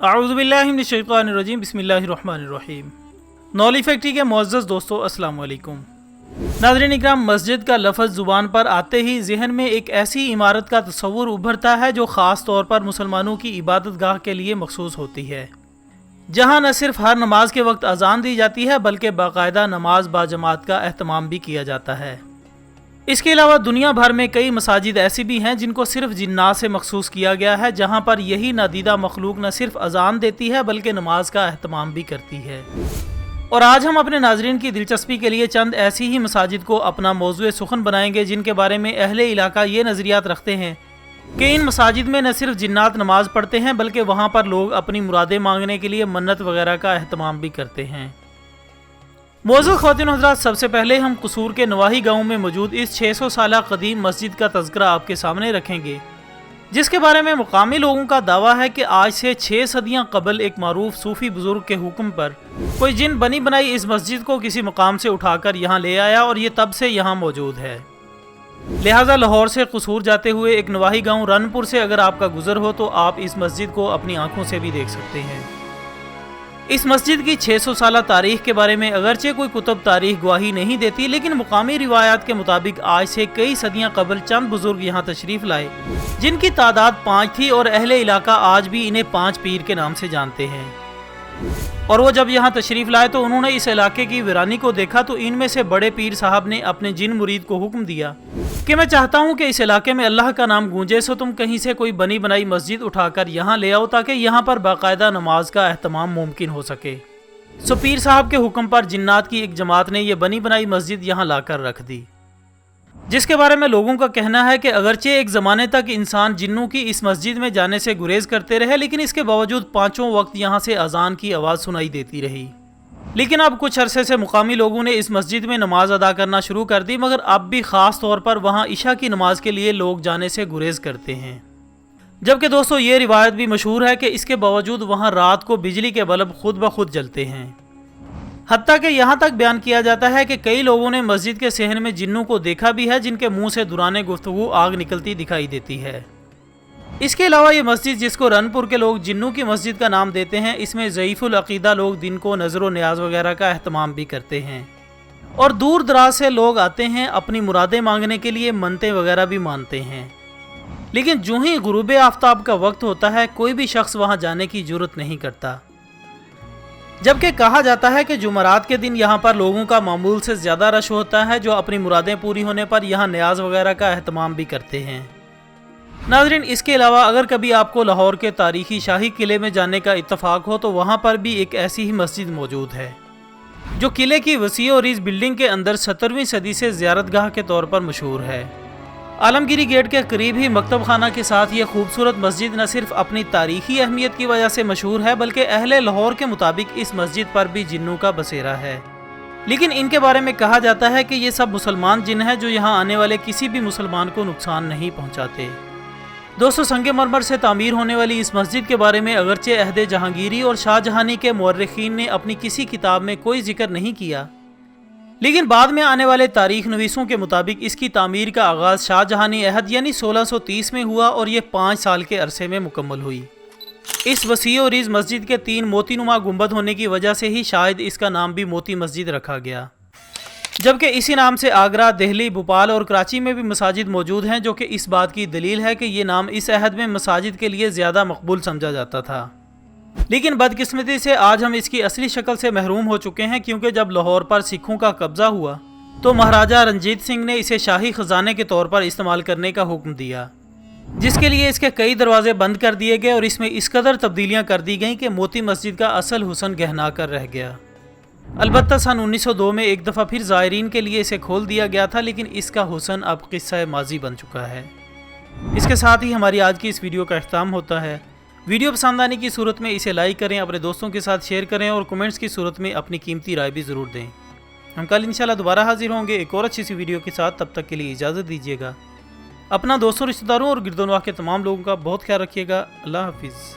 اعوذ باللہ من الشیطان الرجیم، بسم اللہ الرحمن الرحیم۔ نولی فیکٹری کے معزز دوستو، السلام علیکم۔ ناظرین اکرام، مسجد کا لفظ زبان پر آتے ہی ذہن میں ایک ایسی عمارت کا تصور ابھرتا ہے جو خاص طور پر مسلمانوں کی عبادت گاہ کے لیے مخصوص ہوتی ہے، جہاں نہ صرف ہر نماز کے وقت اذان دی جاتی ہے بلکہ باقاعدہ نماز باجماعت کا اہتمام بھی کیا جاتا ہے۔ اس کے علاوہ دنیا بھر میں کئی مساجد ایسی بھی ہیں جن کو صرف جنات سے مخصوص کیا گیا ہے، جہاں پر یہی نادیدہ مخلوق نہ صرف اذان دیتی ہے بلکہ نماز کا اہتمام بھی کرتی ہے۔ اور آج ہم اپنے ناظرین کی دلچسپی کے لیے چند ایسی ہی مساجد کو اپنا موضوع سخن بنائیں گے جن کے بارے میں اہل علاقہ یہ نظریات رکھتے ہیں کہ ان مساجد میں نہ صرف جنات نماز پڑھتے ہیں بلکہ وہاں پر لوگ اپنی مرادیں مانگنے کے لیے منت وغیرہ کا اہتمام بھی کرتے ہیں۔ معزز خواتین و حضرات، سب سے پہلے ہم قصور کے نواحی گاؤں میں موجود اس 600 سالہ قدیم مسجد کا تذکرہ آپ کے سامنے رکھیں گے، جس کے بارے میں مقامی لوگوں کا دعویٰ ہے کہ آج سے 6 صدیاں قبل ایک معروف صوفی بزرگ کے حکم پر کوئی جن بنی بنائی اس مسجد کو کسی مقام سے اٹھا کر یہاں لے آیا اور یہ تب سے یہاں موجود ہے۔ لہٰذا لاہور سے قصور جاتے ہوئے ایک نواحی گاؤں رنپور سے اگر آپ کا گزر ہو تو آپ اس مسجد کو اپنی آنکھوں سے بھی دیکھ سکتے ہیں۔ اس مسجد کی 600 سالہ تاریخ کے بارے میں اگرچہ کوئی کتب تاریخ گواہی نہیں دیتی، لیکن مقامی روایات کے مطابق آج سے کئی صدیاں قبل چند بزرگ یہاں تشریف لائے جن کی تعداد 5 تھی، اور اہل علاقہ آج بھی انہیں 5 پیر کے نام سے جانتے ہیں۔ اور وہ جب یہاں تشریف لائے تو انہوں نے اس علاقے کی ویرانی کو دیکھا تو ان میں سے بڑے پیر صاحب نے اپنے جن مرید کو حکم دیا کہ میں چاہتا ہوں کہ اس علاقے میں اللہ کا نام گونجے، سو تم کہیں سے کوئی بنی بنائی مسجد اٹھا کر یہاں لے آؤ تاکہ یہاں پر باقاعدہ نماز کا اہتمام ممکن ہو سکے۔ سو پیر صاحب کے حکم پر جنات کی ایک جماعت نے یہ بنی بنائی مسجد یہاں لا کر رکھ دی، جس کے بارے میں لوگوں کا کہنا ہے کہ اگرچہ ایک زمانے تک انسان جنوں کی اس مسجد میں جانے سے گریز کرتے رہے، لیکن اس کے باوجود 5 وقت یہاں سے اذان کی آواز سنائی دیتی رہی۔ لیکن اب کچھ عرصے سے مقامی لوگوں نے اس مسجد میں نماز ادا کرنا شروع کر دی، مگر اب بھی خاص طور پر وہاں عشاء کی نماز کے لیے لوگ جانے سے گریز کرتے ہیں۔ جبکہ دوستو یہ روایت بھی مشہور ہے کہ اس کے باوجود وہاں رات کو بجلی کے بلب خود بخود جلتے ہیں، حتیٰ کہ یہاں تک بیان کیا جاتا ہے کہ کئی لوگوں نے مسجد کے صحن میں جنوں کو دیکھا بھی ہے جن کے منہ سے دوران گفتگو آگ نکلتی دکھائی دیتی ہے۔ اس کے علاوہ یہ مسجد، جس کو رنپور کے لوگ جنوں کی مسجد کا نام دیتے ہیں، اس میں ضعیف العقیدہ لوگ دن کو نظر و نیاز وغیرہ کا اہتمام بھی کرتے ہیں، اور دور دراز سے لوگ آتے ہیں اپنی مرادیں مانگنے کے لیے، منتیں وغیرہ بھی مانتے ہیں۔ لیکن جو ہی غروب آفتاب کا وقت ہوتا ہے کوئی بھی شخص وہاں جانے کی جرت نہیں کرتا، جبکہ کہا جاتا ہے کہ جمعرات کے دن یہاں پر لوگوں کا معمول سے زیادہ رش ہوتا ہے جو اپنی مرادیں پوری ہونے پر یہاں نیاز وغیرہ کا اہتمام بھی کرتے ہیں۔ ناظرین، اس کے علاوہ اگر کبھی آپ کو لاہور کے تاریخی شاہی قلعے میں جانے کا اتفاق ہو تو وہاں پر بھی ایک ایسی ہی مسجد موجود ہے جو قلعے کی وسیع اور اس بلڈنگ کے اندر 17ویں صدی سے زیارت گاہ کے طور پر مشہور ہے۔ عالمگیری گیٹ کے قریب ہی مکتب خانہ کے ساتھ یہ خوبصورت مسجد نہ صرف اپنی تاریخی اہمیت کی وجہ سے مشہور ہے بلکہ اہل لاہور کے مطابق اس مسجد پر بھی جنوں کا بسیرا ہے، لیکن ان کے بارے میں کہا جاتا ہے کہ یہ سب مسلمان جن ہیں جو یہاں آنے والے کسی بھی مسلمان کو نقصان نہیں پہنچاتے۔ دوستو، سنگ مرمر سے تعمیر ہونے والی اس مسجد کے بارے میں اگرچہ عہد جہانگیری اور شاہ جہانی کے مورخین نے اپنی کسی کتاب میں کوئی ذکر نہیں کیا، لیکن بعد میں آنے والے تاریخ نویسوں کے مطابق اس کی تعمیر کا آغاز شاہ جہانی عہد یعنی 1630 میں ہوا اور یہ 5 سال کے عرصے میں مکمل ہوئی۔ اس وسیع و عریض مسجد کے 3 موتی نما گنبد ہونے کی وجہ سے ہی شاید اس کا نام بھی موتی مسجد رکھا گیا، جبکہ اسی نام سے آگرہ، دہلی، بھوپال اور کراچی میں بھی مساجد موجود ہیں، جو کہ اس بات کی دلیل ہے کہ یہ نام اس عہد میں مساجد کے لیے زیادہ مقبول سمجھا جاتا تھا۔ لیکن بدقسمتی سے آج ہم اس کی اصلی شکل سے محروم ہو چکے ہیں، کیونکہ جب لاہور پر سکھوں کا قبضہ ہوا تو مہاراجہ رنجیت سنگھ نے اسے شاہی خزانے کے طور پر استعمال کرنے کا حکم دیا، جس کے لیے اس کے کئی دروازے بند کر دیے گئے اور اس میں اس قدر تبدیلیاں کر دی گئیں کہ موتی مسجد کا اصل حسن گہنا کر رہ گیا۔ البتہ سن 1902 میں ایک دفعہ پھر زائرین کے لیے اسے کھول دیا گیا تھا، لیکن اس کا حسن اب قصہ ماضی بن چکا ہے۔ اس کے ساتھ ہی ہماری آج کی اس ویڈیو کا اختتام ہوتا ہے۔ ویڈیو پسند آنے کی صورت میں اسے لائک کریں، اپنے دوستوں کے ساتھ شیئر کریں اور کمنٹس کی صورت میں اپنی قیمتی رائے بھی ضرور دیں۔ ہم کل انشاءاللہ دوبارہ حاضر ہوں گے ایک اور اچھی سی ویڈیو کے ساتھ، تب تک کے لیے اجازت دیجیے گا۔ اپنا دوستوں، رشتہ داروں اور گرد و نواح کے تمام لوگوں کا بہت خیال رکھیے گا۔ اللہ حافظ۔